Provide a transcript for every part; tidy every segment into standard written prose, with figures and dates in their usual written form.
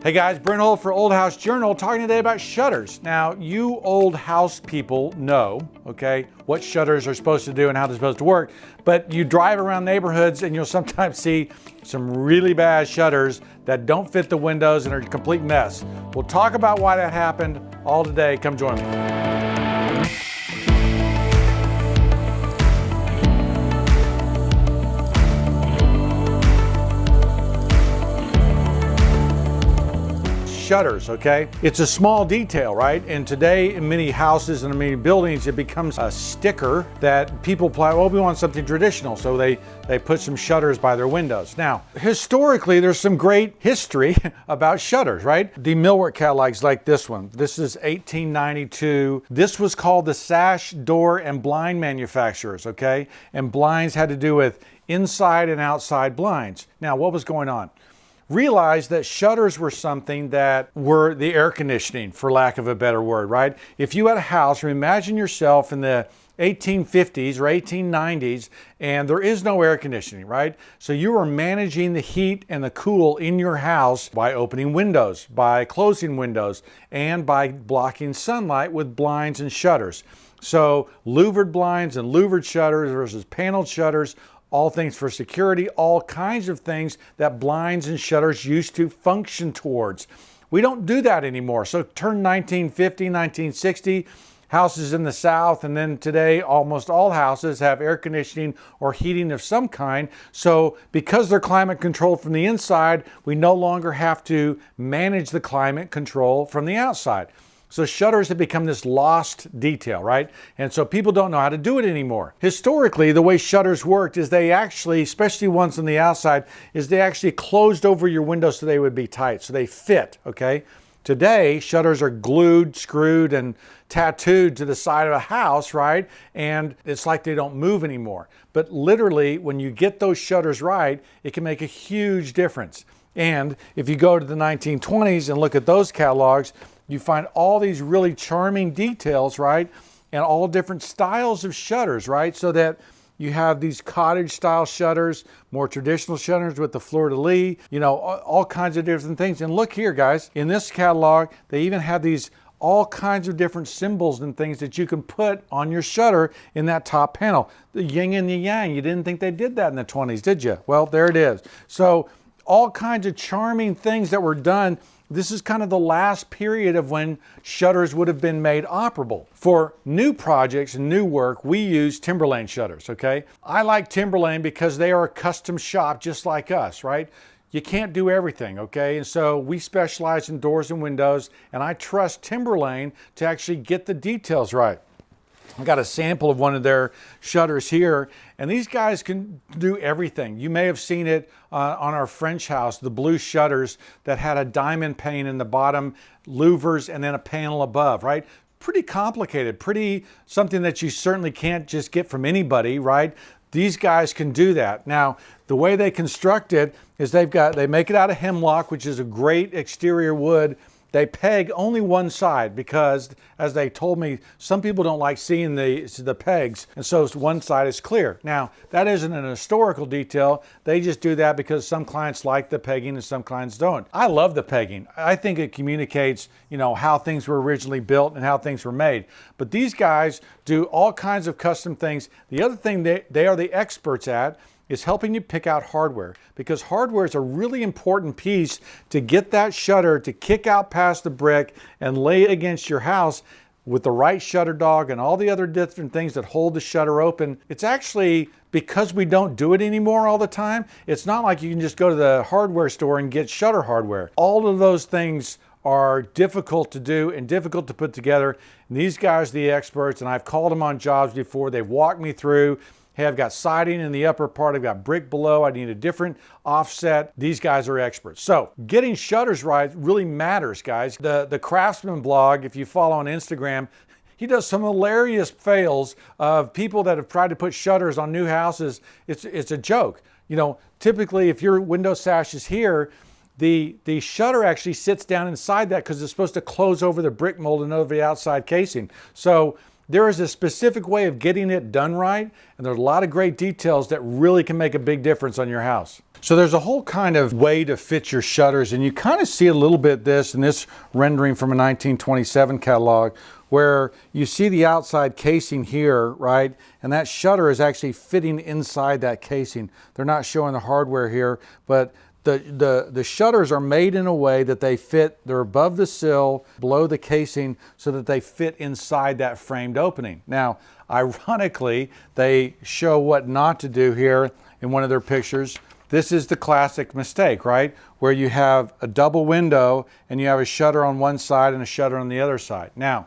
Hey guys, Brent Hull for Old House Journal, talking today about shutters. Now, you old house people know, okay, what shutters are supposed to do and how they're supposed to work, but you drive around neighborhoods and you'll sometimes see some really bad shutters that don't fit the windows and are a complete mess. We'll talk about why that happened all today. Come join me. Shutters, okay? It's a small detail, right? And today in many houses and in many buildings, it becomes a sticker that people apply, well, we want something traditional, so they put some shutters by their windows. Now, historically, there's some great history about shutters, right? The millwork catalogs like this one. This is 1892. This was called the sash, door, and blind manufacturers, okay? And blinds had to do with inside and outside blinds. Now, what was going on? Realize that shutters were something that were the air conditioning, for lack of a better word, right? If you had a house, or imagine yourself in the 1850s or 1890s, and there is no air conditioning, right? So you are managing the heat and the cool in your house by opening windows, by closing windows, and by blocking sunlight with blinds and shutters. So louvered blinds and louvered shutters versus paneled shutters, all things for security, all kinds of things that blinds and shutters used to function towards. We don't do that anymore. So turn 1950, 1960, houses in the South, and then today almost all houses have air conditioning or heating of some kind. So because they're climate controlled from the inside, we no longer have to manage the climate control from the outside. So shutters have become this lost detail, right? And so people don't know how to do it anymore. Historically, the way shutters worked is they actually, especially ones on the outside, is they actually closed over your windows so they would be tight, so they fit, okay? Today, shutters are glued, screwed, and tattooed to the side of a house, right? And it's like they don't move anymore. But literally, when you get those shutters right, it can make a huge difference. And if you go to the 1920s and look at those catalogs, you find all these really charming details, right? And all different styles of shutters, right? So that you have these cottage style shutters, more traditional shutters with the fleur-de-lis, you know, all kinds of different things. And look here, guys, in this catalog, they even have these all kinds of different symbols and things that you can put on your shutter in that top panel. The yin and the yang, you didn't think they did that in the 20s, did you? Well, there it is. So all kinds of charming things that were done. This is kind of the last period of when shutters would have been made operable. For new projects and new work, we use Timberlane shutters, okay? I like Timberlane because they are a custom shop just like us, right? You can't do everything, okay? And so we specialize in doors and windows, and I trust Timberlane to actually get the details right. I got a sample of one of their shutters here, and these guys can do everything. You may have seen it on our French house, the blue shutters that had a diamond pane in the bottom, louvers, and then a panel above, right? Pretty complicated, pretty something that you certainly can't just get from anybody, right? These guys can do that. Now, the way they construct it is they make it out of hemlock, which is a great exterior wood. They peg only one side because, as they told me, some people don't like seeing the pegs, and so one side is clear. Now, that isn't an historical detail. They just do that because some clients like the pegging and some clients don't. I love the pegging. I think it communicates, you know, how things were originally built and how things were made. But these guys do all kinds of custom things. The other thing they are the experts at is helping you pick out hardware, because hardware is a really important piece to get that shutter to kick out past the brick and lay it against your house with the right shutter dog and all the other different things that hold the shutter open. It's actually, because we don't do it anymore all the time, it's not like you can just go to the hardware store and get shutter hardware. All of those things are difficult to do and difficult to put together. And these guys are the experts, and I've called them on jobs before. They've walked me through. Hey, I've got siding in the upper part, I've got brick below, I need a different offset. These guys are experts. So getting shutters right really matters, guys. The Craftsman blog, if you follow on Instagram, he does some hilarious fails of people that have tried to put shutters on new houses. It's a joke. You know, typically if your window sash is here, the shutter actually sits down inside that because it's supposed to close over the brick mold and over the outside casing. So There is a specific way of getting it done right, and there's a lot of great details that really can make a big difference on your house. So there's a whole kind of way to fit your shutters, and you kind of see a little bit this in this rendering from a 1927 catalog, where you see the outside casing here, right? And that shutter is actually fitting inside that casing. They're not showing the hardware here, but the shutters are made in a way that they fit, they're above the sill, below the casing, so that they fit inside that framed opening. Now, ironically, they show what not to do here in one of their pictures. This is the classic mistake, right? Where you have a double window and you have a shutter on one side and a shutter on the other side. Now,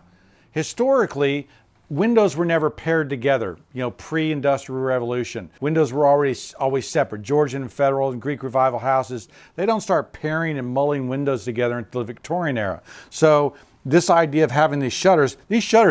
historically, windows were never paired together, pre-Industrial Revolution. Windows were always separate. Georgian and Federal and Greek Revival houses, they don't start pairing and mulling windows together until the Victorian era. So this idea of having these shutters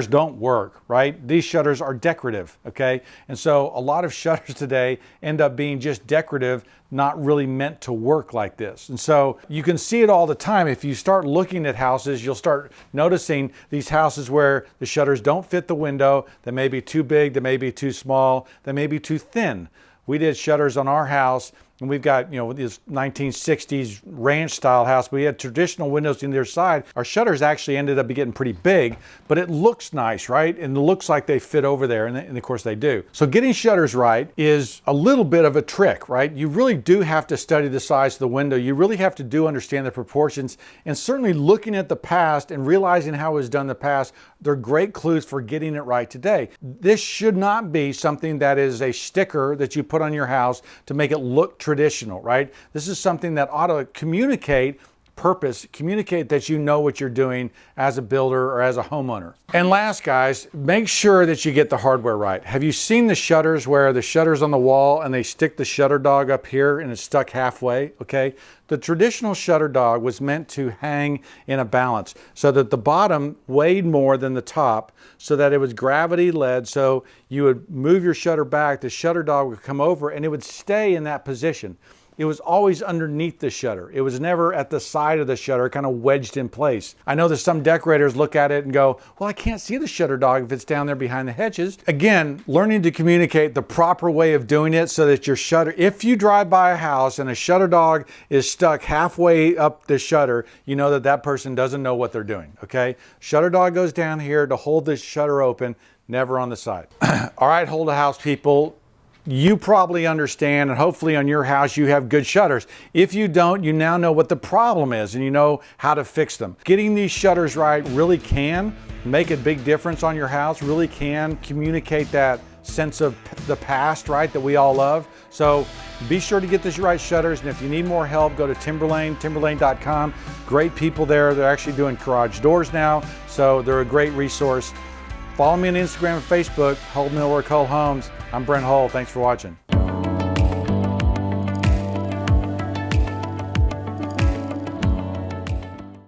don't work, right? These shutters are decorative, okay? And so a lot of shutters today end up being just decorative, not really meant to work like this. And so you can see it all the time. If you start looking at houses, you'll start noticing these houses where the shutters don't fit the window. They may be too big, they may be too small, they may be too thin. We did shutters on our house, and we've got, this 1960s ranch style house. We had traditional windows on the other side. Our shutters actually ended up getting pretty big, but it looks nice, right? And it looks like they fit over there, and of course they do. So getting shutters right is a little bit of a trick, right? You really do have to study the size of the window. You really have to understand the proportions, and certainly looking at the past and realizing how it was done in the past, they're great clues for getting it right today. This should not be something that is a sticker that you put on your house to make it look traditional, right? This is something that ought to communicate purpose, communicate that you know what you're doing as a builder or as a homeowner. And last, guys, make sure that you get the hardware right. Have you seen the shutters where the shutter's on the wall and they stick the shutter dog up here and it's stuck halfway, okay? The traditional shutter dog was meant to hang in a balance so that the bottom weighed more than the top, so that it was gravity led, so you would move your shutter back, the shutter dog would come over and it would stay in that position. It was always underneath the shutter. It was never at the side of the shutter, kind of wedged in place. I know that some decorators look at it and go, well, I can't see the shutter dog if it's down there behind the hedges. Again, learning to communicate the proper way of doing it so that your shutter, if you drive by a house and a shutter dog is stuck halfway up the shutter, you know that that person doesn't know what they're doing, okay? Shutter dog goes down here to hold the shutter open, never on the side. All right, hold a house people. You probably understand, and hopefully on your house you have good shutters. If you don't, you now know what the problem is and you know how to fix them. Getting these shutters right really can make a big difference on your house, really can communicate that sense of the past, right, that we all love. So be sure to get the right shutters, and if you need more help, go to Timberlane, timberlane.com. Great people there. They're actually doing garage doors now, so they're a great resource. Follow me on Instagram and Facebook, Hull Millwork Hull Homes. I'm Brent Hull. Thanks for watching.